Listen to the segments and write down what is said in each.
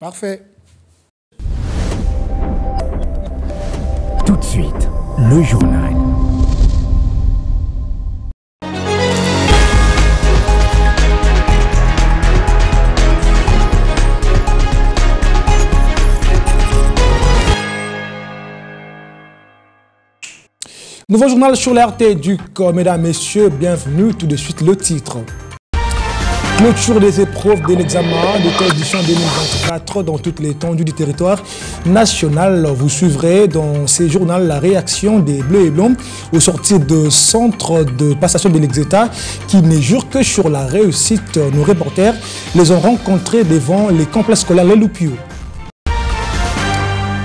Parfait. Tout de suite, le journal. Nouveau journal sur l'RT du corps. Mesdames, Messieurs, bienvenue. Tout de suite, le titre. Clôture des épreuves de l'examen de l'édition 2024 dans toute l'étendue du territoire national. Vous suivrez dans ces journaux la réaction des Bleus et Blancs au sortir de centre de passation de l'exéta qui ne jure que sur la réussite. Nos reporters les ont rencontrés devant les complexes scolaires Les Loupio.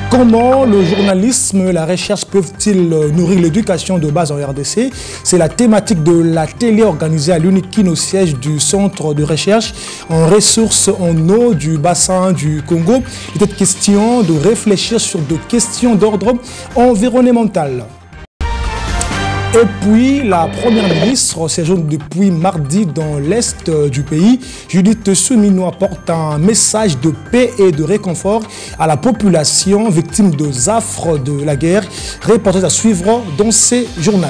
Comment le journalisme et la recherche peuvent-ils nourrir l'éducation de base en RDC? C'est la thématique de la télé organisée à l'UNIKIN au siège du centre de recherche en ressources en eau du bassin du Congo. Il était question de réfléchir sur des questions d'ordre environnemental. Et puis, la première ministre séjourne depuis mardi dans l'est du pays. Judith Soumino apporte un message de paix et de réconfort à la population victime des affres de la guerre. Reportage à suivre dans ces journaux.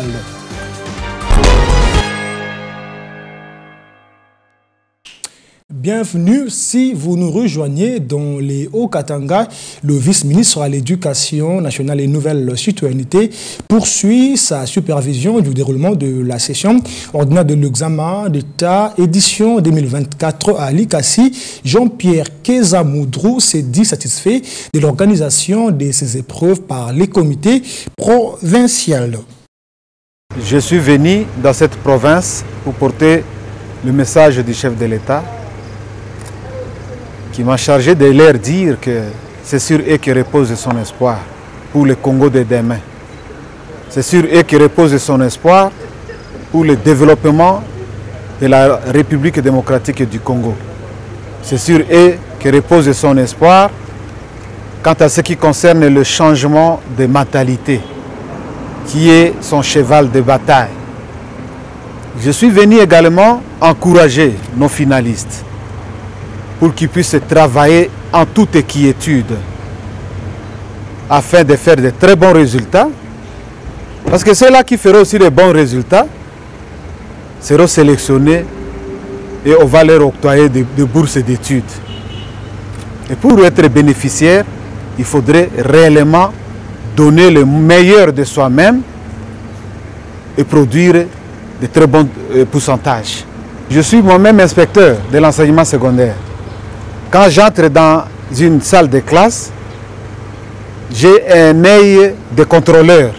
Bienvenue si vous nous rejoignez dans les Hauts-Katanga. Le vice-ministre à l'Éducation nationale et nouvelle citoyenneté poursuit sa supervision du déroulement de la session ordinaire de l'examen d'État édition 2024 à Likasi. Jean-Pierre Kezamoudrou s'est dit satisfait de l'organisation de ces épreuves par les comités provinciaux. Je suis venu dans cette province pour porter le message du chef de l'État qui m'a chargé de leur dire que c'est sur eux que repose son espoir pour le Congo de demain. C'est sur eux que repose son espoir pour le développement de la République démocratique du Congo. C'est sur eux que repose son espoir quant à ce qui concerne le changement de mentalité, qui est son cheval de bataille. Je suis venu également encourager nos finalistes pour qu'ils puissent travailler en toute quiétude afin de faire de très bons résultats. Parce que ceux-là qui feront aussi de bons résultats seront sélectionnés et on va leur octroyer des bourses d'études. Et pour être bénéficiaire, il faudrait réellement donner le meilleur de soi-même et produire de très bons pourcentages. Je suis moi-même inspecteur de l'enseignement secondaire. Quand j'entre dans une salle de classe, j'ai un œil de contrôleur.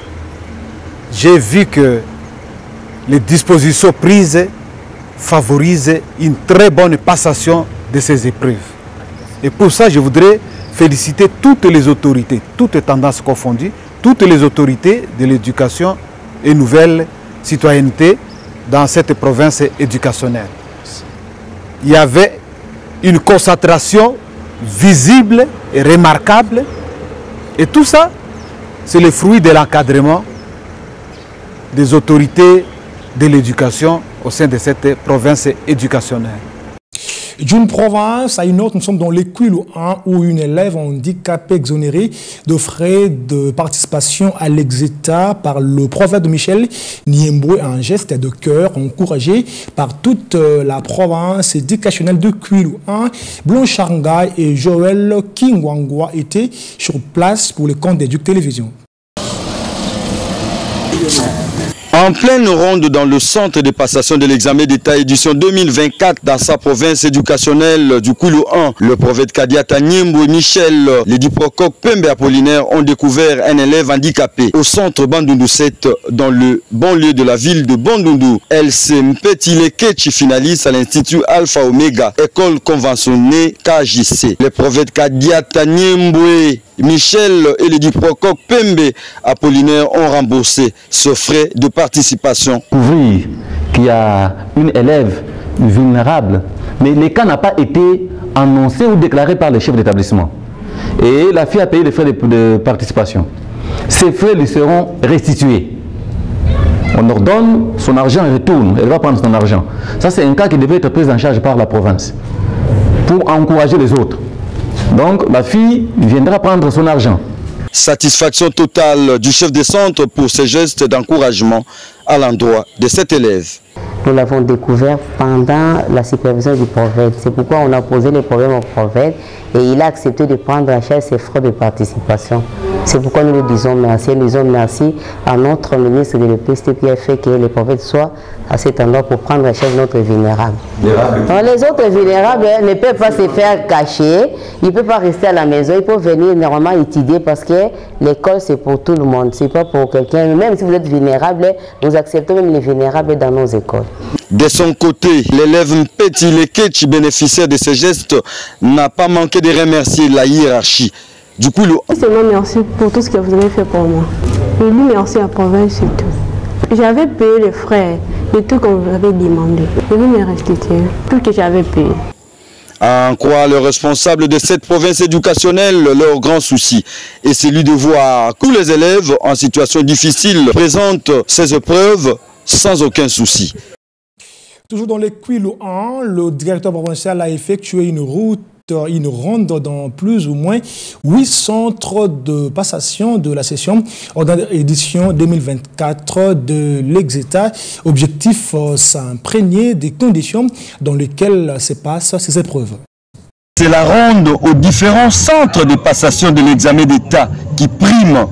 J'ai vu que les dispositions prises favorisent une très bonne passation de ces épreuves. Et pour ça, je voudrais féliciter toutes les autorités, toutes tendances confondues, toutes les autorités de l'éducation et nouvelle citoyenneté dans cette province éducationnelle. Il y avait une concentration visible et remarquable. Et tout ça, c'est le fruit de l'encadrement des autorités de l'éducation au sein de cette province éducationnelle. D'une province à une autre, nous sommes dans l'Ekwilu 1 où une élève handicapée exonérée de frais de participation à l'exéta par le prophète Michel Niemboué, un geste de cœur encouragé par toute la province éducationnelle de Kwilu 1. Blanchanga et Joël Kingwangwa étaient sur place pour le compte d'Éduc Télévision. En pleine ronde dans le centre de passation de l'examen d'État édition 2024 dans sa province éducationnelle du Kwilu 1, le prophète Kadiata Niemboué et Michel Lediprokok Pembe Apollinaire ont découvert un élève handicapé au centre Bandundu 7 dans le banlieue de la ville de Bandundu. Elle s'est Mpetile finaliste à l'Institut Alpha Omega, école conventionnée KJC. Le prophète Kadiata Niemboué, Michel et Lediprokok Pembe Apollinaire ont remboursé ce frais de participation. Ouvrir qu'il y a une élève vulnérable, mais le cas n'a pas été annoncé ou déclaré par le chef d'établissement. Et la fille a payé les frais de participation. Ces frais lui seront restitués. On leur donne son argent et retourne. Elle va prendre son argent. Ça, c'est un cas qui devait être pris en charge par la province pour encourager les autres. Donc la fille viendra prendre son argent. Satisfaction totale du chef de centre pour ces gestes d'encouragement à l'endroit de cet élève. Nous l'avons découvert pendant la supervision du prophète. C'est pourquoi on a posé les problèmes au prophète et il a accepté de prendre en charge ses frais de participation. C'est pourquoi nous lui disons merci. Nous disons merci à notre ministre de l'EPST qui a fait que les prophètes soient à cet endroit pour prendre en charge notre vulnérable. Alors, les autres vulnérables ne peuvent pas se faire cacher, ils ne peuvent pas rester à la maison, ils peuvent venir normalement étudier parce que l'école c'est pour tout le monde, c'est pas pour quelqu'un. Même si vous êtes vulnérable, nous acceptons même les vulnérables dans nos écoles. De son côté, l'élève Mpeti Lekechi, bénéficiaire de ces gestes, n'a pas manqué de remercier la hiérarchie. Du coup, seulement merci pour tout ce que vous avez fait pour moi. Et lui, merci à la province et tout. J'avais payé les frais et tout comme vous avez demandé. Je vais me restituer tout que j'avais payé. À en croire le responsable de cette province éducationnelle, leur grand souci est celui de voir tous les élèves en situation difficile présentent ces épreuves sans aucun souci. Toujours dans les Kwilu 1, le directeur provincial a effectué une ronde dans plus ou moins 8 centres de passation de la session ordinaire édition 2024 de l'Exeta. Objectif, s'imprégner des conditions dans lesquelles se passent ces épreuves. C'est la ronde aux différents centres de passation de l'examen d'État qui prime.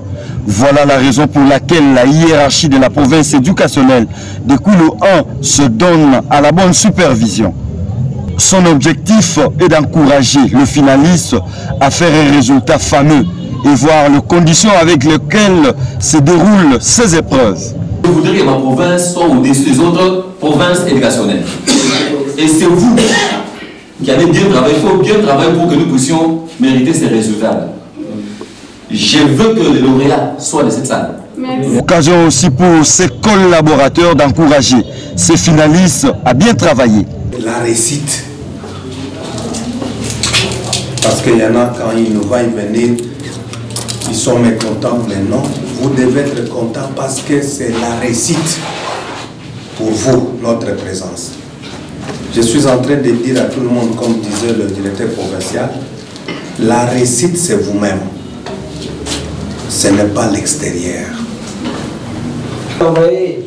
Voilà la raison pour laquelle la hiérarchie de la province éducationnelle de Kwilu 1 se donne à la bonne supervision. Son objectif est d'encourager le finaliste à faire un résultat fameux et voir les conditions avec lesquelles se déroulent ces épreuves. Je voudrais que ma province soit au-dessus des autres provinces éducationnelles. Et c'est vous qui avez bien travaillé, il faut bien travailler pour que nous puissions mériter ces résultats. Je veux que les lauréats soient de cette salle. Occasion aussi pour ses collaborateurs d'encourager ces finalistes à bien travailler. La réussite. Parce qu'il y en a quand ils nous voient venir, ils sont mécontents, mais non, vous devez être contents parce que c'est la réussite pour vous, notre présence. Je suis en train de dire à tout le monde, comme disait le directeur provincial, la réussite c'est vous-même. Ce n'est pas l'extérieur. Envoyer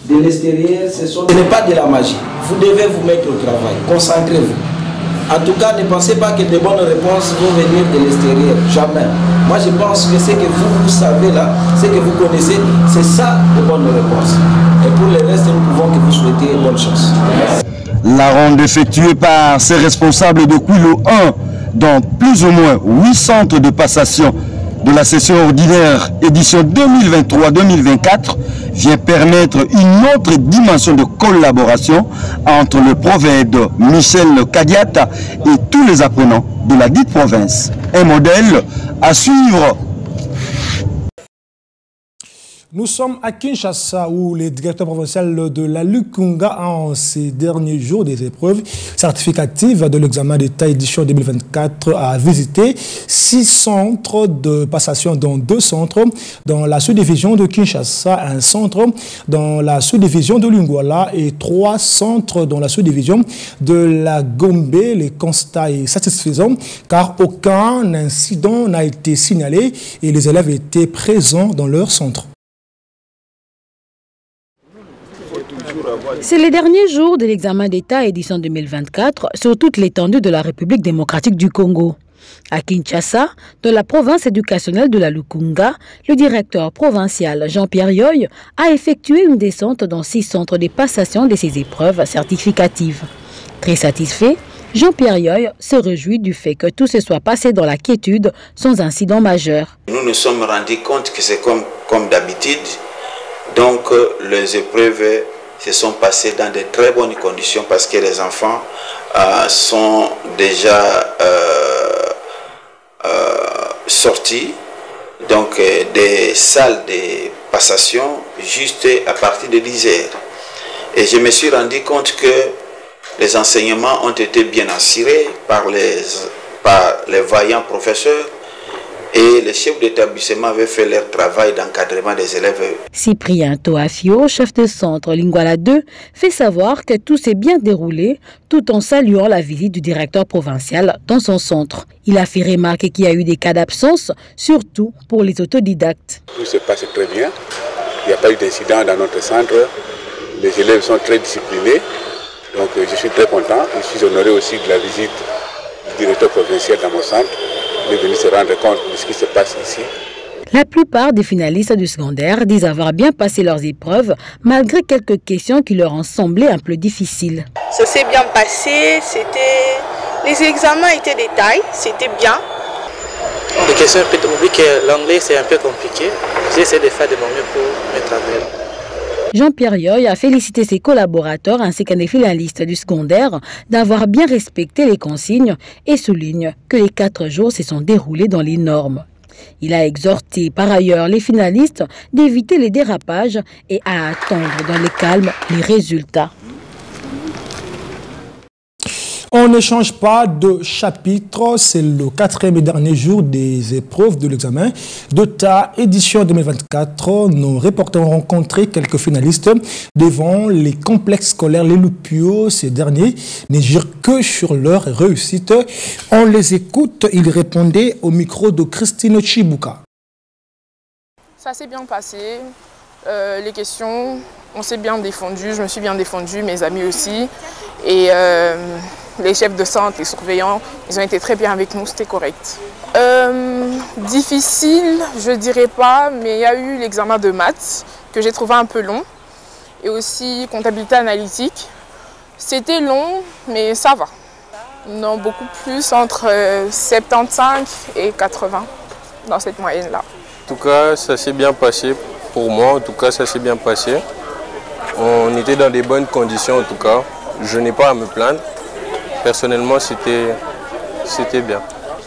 de l'extérieur, ce n'est pas de la magie. Vous devez vous mettre au travail, concentrez-vous. En tout cas, ne pensez pas que de bonnes réponses vont venir de l'extérieur. Jamais. Moi, je pense que ce que vous savez là, ce que vous connaissez, c'est ça de bonnes réponses. Et pour le reste, nous pouvons que vous souhaiter bonne chance. La ronde effectuée par ces responsables de Kwilu 1 dans plus ou moins 8 centres de passation de la session ordinaire édition 2023-2024 vient permettre une autre dimension de collaboration entre le prophète Michel Kadiata et tous les apprenants de la dite province. Un modèle à suivre. Nous sommes à Kinshasa où le directeur provincial de la Lukunga a en ces derniers jours des épreuves certificatives de l'examen d'État édition 2024 a visité 6 centres de passation dont 2 centres dans la sous-division de Kinshasa, un centre dans la sous-division de Lingwala et 3 centres dans la sous-division de la Gombe. Le constat est satisfaisant car aucun incident n'a été signalé et les élèves étaient présents dans leur centre. C'est les derniers jours de l'examen d'État édition 2024 sur toute l'étendue de la République démocratique du Congo. À Kinshasa, dans la province éducationnelle de la Lukunga, le directeur provincial Jean-Pierre Yoy a effectué une descente dans 6 centres de passation de ces épreuves certificatives. Très satisfait, Jean-Pierre Yoy se réjouit du fait que tout se soit passé dans la quiétude sans incident majeur. Nous nous sommes rendus compte que c'est comme d'habitude. Donc les épreuves se sont passées dans de très bonnes conditions parce que les enfants sont déjà sortis donc des salles de passation juste à partir de 10 heures. Et je me suis rendu compte que les enseignements ont été bien assurés par les vaillants professeurs et les chefs d'établissement avaient fait leur travail d'encadrement des élèves. Cyprien Toafio, chef de centre Lingala 2, fait savoir que tout s'est bien déroulé tout en saluant la visite du directeur provincial dans son centre. Il a fait remarquer qu'il y a eu des cas d'absence, surtout pour les autodidactes. Tout se passe très bien. Il n'y a pas eu d'incident dans notre centre. Les élèves sont très disciplinés. Donc je suis très content. Je suis honoré aussi de la visite du directeur provincial dans mon centre. Il est venu se rendre compte de ce qui se passe ici. La plupart des finalistes du secondaire disent avoir bien passé leurs épreuves, malgré quelques questions qui leur ont semblé un peu difficiles. Ça s'est bien passé, les examens étaient des tailles, c'était bien. Les questions, peut-être, on oublie que l'anglais c'est un peu compliqué. J'essaie de faire de mon mieux pour me travailler. Jean-Pierre Yoy a félicité ses collaborateurs ainsi qu'un des finalistes du secondaire d'avoir bien respecté les consignes et souligne que les 4 jours se sont déroulés dans les normes. Il a exhorté par ailleurs les finalistes d'éviter les dérapages et à attendre dans le calme les résultats. On ne change pas de chapitre, c'est le 4e et dernier jour des épreuves de l'examen d'État édition 2024. Nos reporters ont rencontré quelques finalistes devant les complexes scolaires Les Loupio. Ces derniers ne jurent que sur leur réussite. On les écoute, ils répondaient au micro de Christine Chibuka. Ça s'est bien passé, les questions, on s'est bien défendu, je me suis bien défendu, mes amis aussi. Et les chefs de centre, les surveillants, ils ont été très bien avec nous, c'était correct. Difficile, je dirais pas, mais il y a eu l'examen de maths que j'ai trouvé un peu long. Et aussi comptabilité analytique. C'était long, mais ça va. Non, beaucoup plus, entre 75 et 80, dans cette moyenne-là. En tout cas, ça s'est bien passé pour moi, en tout cas, ça s'est bien passé. On était dans des bonnes conditions, en tout cas. Je n'ai pas à me plaindre. Personnellement, c'était bien.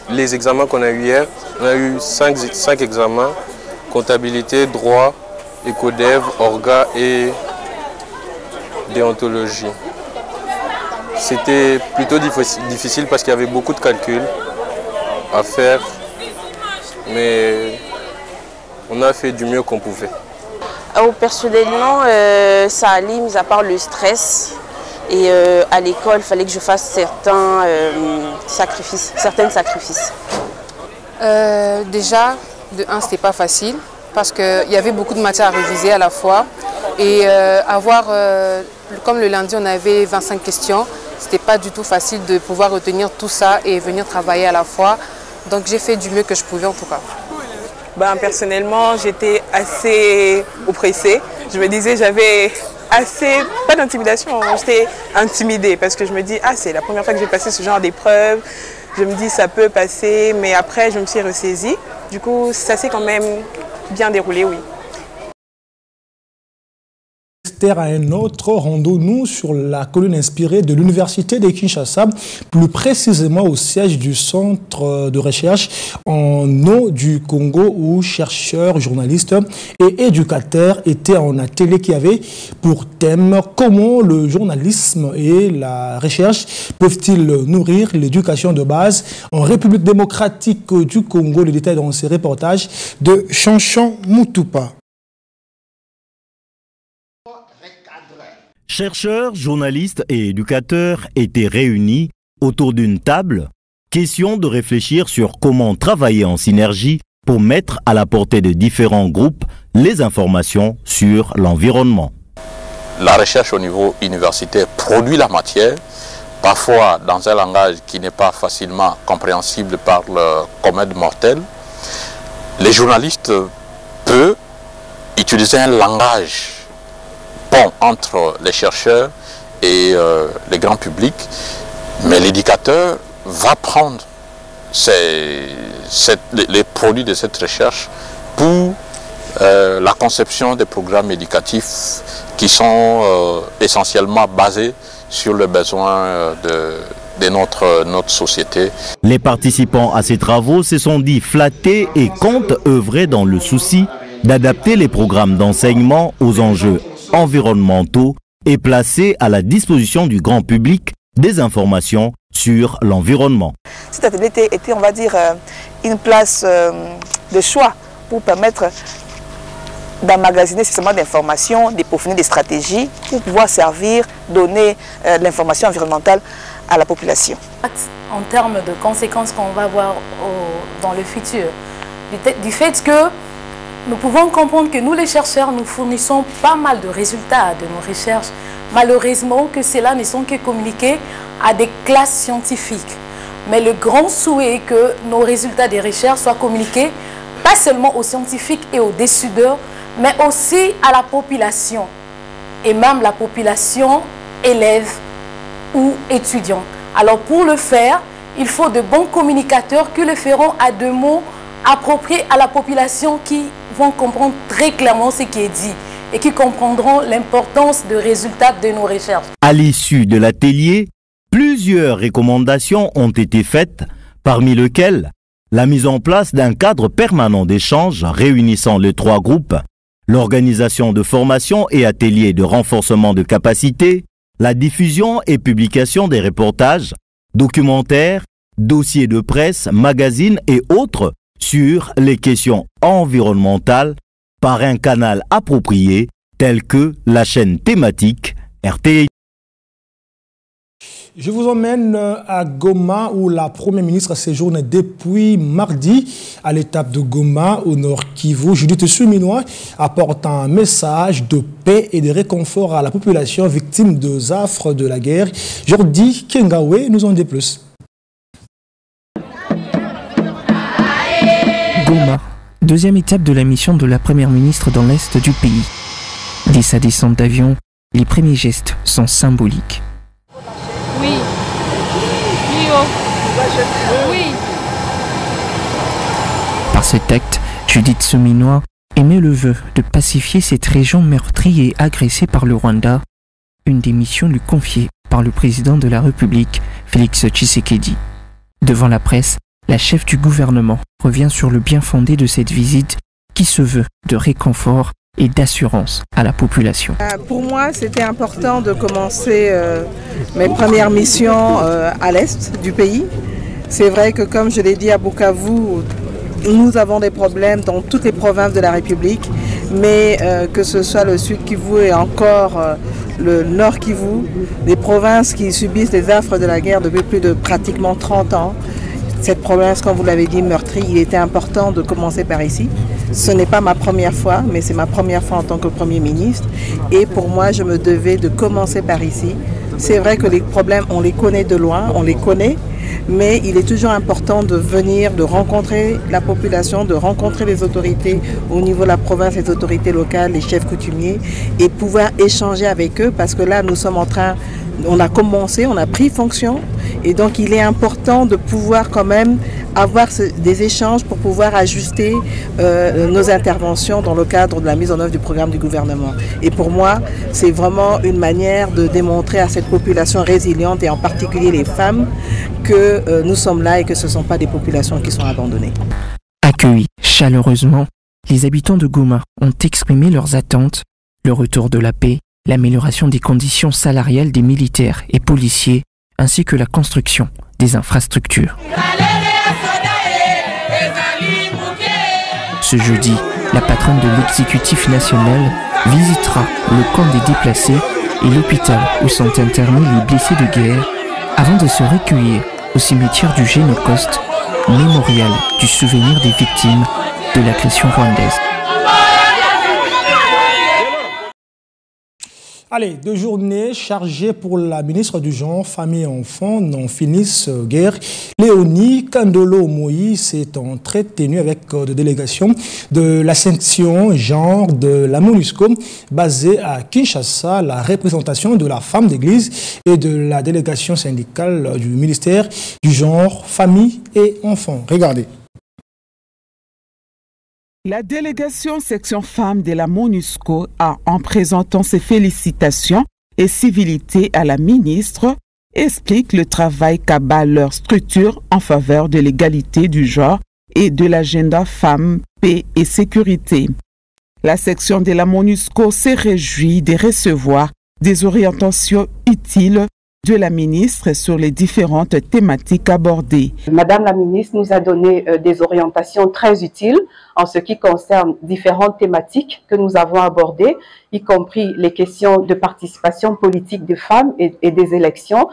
Les examens qu'on a eu hier, on a eu 5 examens, comptabilité, droit, écodev, orga et déontologie. C'était plutôt difficile parce qu'il y avait beaucoup de calculs à faire, mais on a fait du mieux qu'on pouvait. Personnellement, ça allait, mis à part le stress. Et à l'école, il fallait que je fasse certains sacrifices. Déjà, de 1, c'était pas facile parce qu'il y avait beaucoup de matières à réviser à la fois. Et comme le lundi, on avait 25 questions, c'était pas du tout facile de pouvoir retenir tout ça et venir travailler à la fois. Donc j'ai fait du mieux que je pouvais en tout cas. Personnellement, j'étais assez oppressée. Je me disais, j'avais pas d'intimidation, j'étais intimidée parce que je me dis, c'est la première fois que j'ai passé ce genre d'épreuve. Je me dis, ça peut passer, mais après, je me suis ressaisie. Du coup, ça s'est quand même bien déroulé, oui. À un autre, rendons-nous sur la colline inspirée de l'Université de Kinshasa, plus précisément au siège du centre de recherche en eau du Congo où chercheurs, journalistes et éducateurs étaient en atelier qui avait pour thème comment le journalisme et la recherche peuvent-ils nourrir l'éducation de base en République démocratique du Congo. Les détails dans ces reportages de Chanchan Moutoupa. Chercheurs, journalistes et éducateurs étaient réunis autour d'une table. Question de réfléchir sur comment travailler en synergie pour mettre à la portée de différents groupes les informations sur l'environnement. La recherche au niveau universitaire produit la matière, parfois dans un langage qui n'est pas facilement compréhensible par le commun mortel. Les journalistes peuvent utiliser un langage bon entre les chercheurs et le grand public, mais l'éducateur va prendre les produits de cette recherche pour la conception des programmes éducatifs qui sont essentiellement basés sur le besoin de notre société. Les participants à ces travaux se sont dit flattés et comptent œuvrer dans le souci d'adapter les programmes d'enseignement aux enjeux environnementaux et placer à la disposition du grand public des informations sur l'environnement. Cet atelier était, on va dire, une place de choix pour permettre d'emmagasiner suffisamment d'informations, de peaufiner des stratégies pour pouvoir servir, donner de l'information environnementale à la population. En termes de conséquences qu'on va voir dans le futur, du fait que nous pouvons comprendre que nous les chercheurs, nous fournissons pas mal de résultats de nos recherches, malheureusement que cela ne sont que communiqués à des classes scientifiques. Mais le grand souhait est que nos résultats des recherches soient communiqués pas seulement aux scientifiques et aux décideurs, mais aussi à la population, et même la population élève ou étudiant. Alors pour le faire, il faut de bons communicateurs qui le feront à deux mots appropriés à la population, qui vont comprendre très clairement ce qui est dit et qui comprendront l'importance des résultats de nos recherches. À l'issue de l'atelier, plusieurs recommandations ont été faites, parmi lesquelles la mise en place d'un cadre permanent d'échange réunissant les trois groupes, l'organisation de formations et ateliers de renforcement de capacités, la diffusion et publication des reportages, documentaires, dossiers de presse, magazines et autres sur les questions environnementales par un canal approprié tel que la chaîne thématique RTI. Je vous emmène à Goma où la Première ministre séjourne depuis mardi à l'étape de Goma au Nord Kivu. Judith Suminwa apporte un message de paix et de réconfort à la population victime des affres de la guerre. Jordi Kengawe nous en dit plus. Goma, deuxième étape de la mission de la Première ministre dans l'Est du pays. Dès sa descente d'avion, les premiers gestes sont symboliques. Oui. Oui. Par cet acte, Judith Suminwa émet le vœu de pacifier cette région meurtrie et agressée par le Rwanda, une des missions lui confiée par le président de la République, Félix Tshisekedi. Devant la presse, la chef du gouvernement revient sur le bien fondé de cette visite qui se veut de réconfort et d'assurance à la population. Pour moi, c'était important de commencer mes premières missions à l'est du pays. C'est vrai que, comme je l'ai dit à Bukavu, nous avons des problèmes dans toutes les provinces de la République, mais que ce soit le Sud Kivu et encore le Nord Kivu, des provinces qui subissent les affres de la guerre depuis plus de pratiquement 30 ans. Cette province, comme vous l'avez dit, meurtrie, il était important de commencer par ici. Ce n'est pas ma première fois, mais c'est ma première fois en tant que Premier ministre. Et pour moi, je me devais de commencer par ici. C'est vrai que les problèmes, on les connaît de loin, on les connaît, mais il est toujours important de venir, de rencontrer la population, de rencontrer les autorités au niveau de la province, les autorités locales, les chefs coutumiers, et pouvoir échanger avec eux, parce que là, nous sommes en train, on a commencé, on a pris fonction, et donc il est important de pouvoir quand même avoir des échanges pour pouvoir ajuster nos interventions dans le cadre de la mise en œuvre du programme du gouvernement. Et pour moi, c'est vraiment une manière de démontrer à cette population résiliente, et en particulier les femmes, que nous sommes là et que ce ne sont pas des populations qui sont abandonnées. Accueillis chaleureusement, les habitants de Goma ont exprimé leurs attentes, le retour de la paix, l'amélioration des conditions salariales des militaires et policiers, ainsi que la construction des infrastructures. Ce jeudi, la patronne de l'exécutif national visitera le camp des déplacés et l'hôpital où sont internés les blessés de guerre avant de se recueillir au cimetière du Génocoste, mémorial du souvenir des victimes de l'agression rwandaise. Allez, 2 journées chargées pour la ministre du Genre, Famille et Enfants n'en finissent guère. Léonie Kandolo Moïse s'est entretenue avec des délégations de la section genre de la MONUSCO basée à Kinshasa, la représentation de la femme d'église et de la délégation syndicale du ministère du Genre, Famille et Enfants. Regardez. La délégation section femmes de la MONUSCO a, en présentant ses félicitations et civilités à la ministre, explique le travail qu'abat leur structure en faveur de l'égalité du genre et de l'agenda femmes, paix et sécurité. La section de la MONUSCO s'est réjouie de recevoir des orientations utiles de la ministre sur les différentes thématiques abordées. Madame la ministre nous a donné des orientations très utiles en ce qui concerne différentes thématiques que nous avons abordées, y compris les questions de participation politique des femmes et des élections.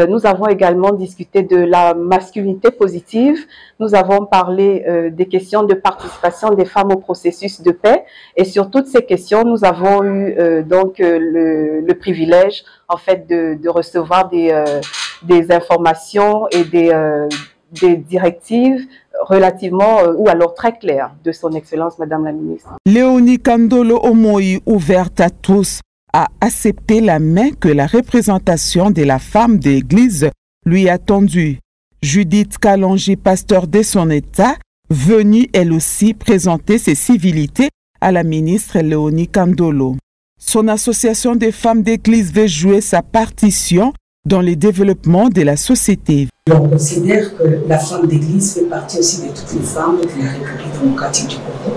Nous avons également discuté de la masculinité positive. Nous avons parlé des questions de participation des femmes au processus de paix. Et sur toutes ces questions, nous avons eu le privilège en fait de recevoir des informations et des directives relativement ou alors très claires de son Excellence Madame la Ministre. Léonie Kandolo Omoï, ouverte à tous, a accepté la main que la représentation de la femme d'église lui a tendue. Judith Kalonji, pasteur de son État, venue elle aussi présenter ses civilités à la ministre Léonie Kandolo. Son association des femmes d'église veut jouer sa partition dans le développement de la société. On considère que la femme d'église fait partie aussi de toutes les femmes de la République démocratique du Congo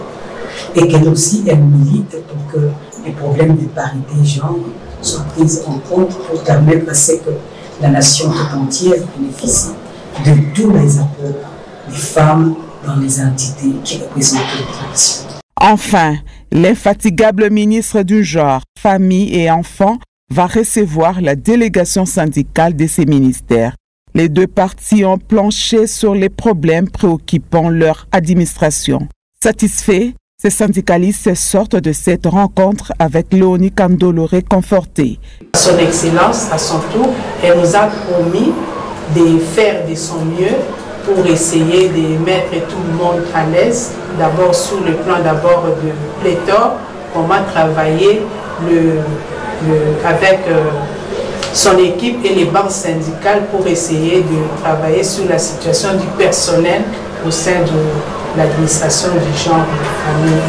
et qu'elle aussi, elle milite pour que les problèmes de parité genre soient pris en compte pour permettre à ce que la nation tout entière bénéficie de tous les apports des femmes dans les entités qui représentent la nation. Enfin, l'infatigable ministre du genre, famille et enfants va recevoir la délégation syndicale de ces ministères. Les deux parties ont planché sur les problèmes préoccupant leur administration. Satisfaits, ces syndicalistes sortent de cette rencontre avec Léonie Kandolo réconfortée. Son Excellence, à son tour, elle nous a promis de faire de son mieux pour essayer de mettre tout le monde à l'aise, d'abord sur le plan de pléthore, comment travailler avec son équipe et les banques syndicales pour essayer de travailler sur la situation du personnel au sein de l'administration du genre de famille.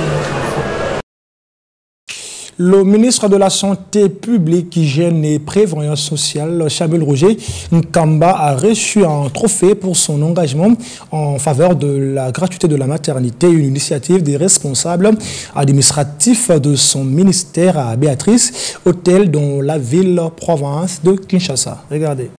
Le ministre de la Santé publique, Hygiène et Prévoyance sociale, Chabel Roger Nkamba, a reçu un trophée pour son engagement en faveur de la gratuité de la maternité, une initiative des responsables administratifs de son ministère à Béatrice, hôtel dans la ville-province de Kinshasa. Regardez.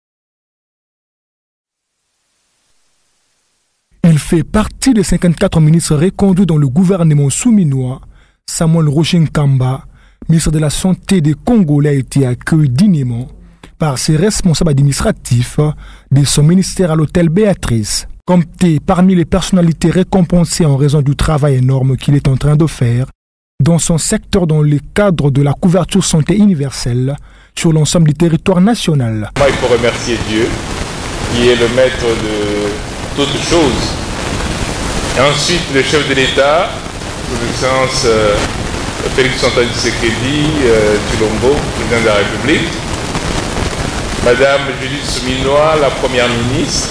Il fait partie des 54 ministres reconduits dans le gouvernement souminois. Samuel Roger Nkamba, ministre de la Santé des Congolais, a été accueilli dignement par ses responsables administratifs de son ministère à l'hôtel Béatrice. Compté parmi les personnalités récompensées en raison du travail énorme qu'il est en train de faire dans son secteur dans le cadre de la couverture santé universelle sur l'ensemble du territoire national. Moi, il faut remercier Dieu, qui est le maître de toutes choses. Et ensuite, le chef de l'État, son Excellence Félix Antoine Tshisekedi Tshilombo, président de la République, Madame Judith Souminois, la première ministre,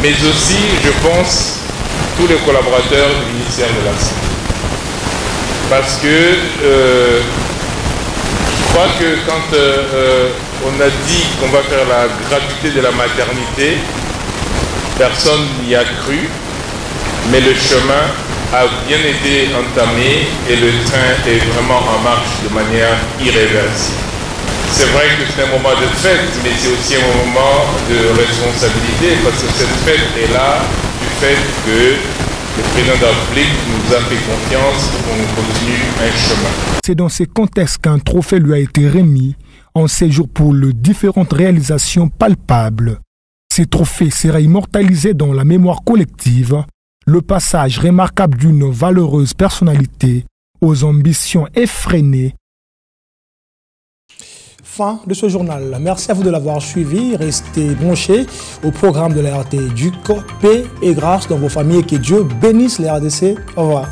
mais aussi, je pense, tous les collaborateurs du ministère de la Santé. Parce que je crois que quand on a dit qu'on va faire la gratuité de la maternité, personne n'y a cru, mais le chemin a bien été entamé et le train est vraiment en marche de manière irréversible. C'est vrai que c'est un moment de fête, mais c'est aussi un moment de responsabilité parce que cette fête est là du fait que le président de la République nous a fait confiance pour qu'on continue un chemin. C'est dans ces contextes qu'un trophée lui a été remis en séjour pour les différentes réalisations palpables. Ces trophées seraient immortalisés dans la mémoire collective, le passage remarquable d'une valeureuse personnalité aux ambitions effrénées. Fin de ce journal. Merci à vous de l'avoir suivi. Restez branchés au programme de la RT du paix et grâce dans vos familles et que Dieu bénisse les RDC. Au revoir.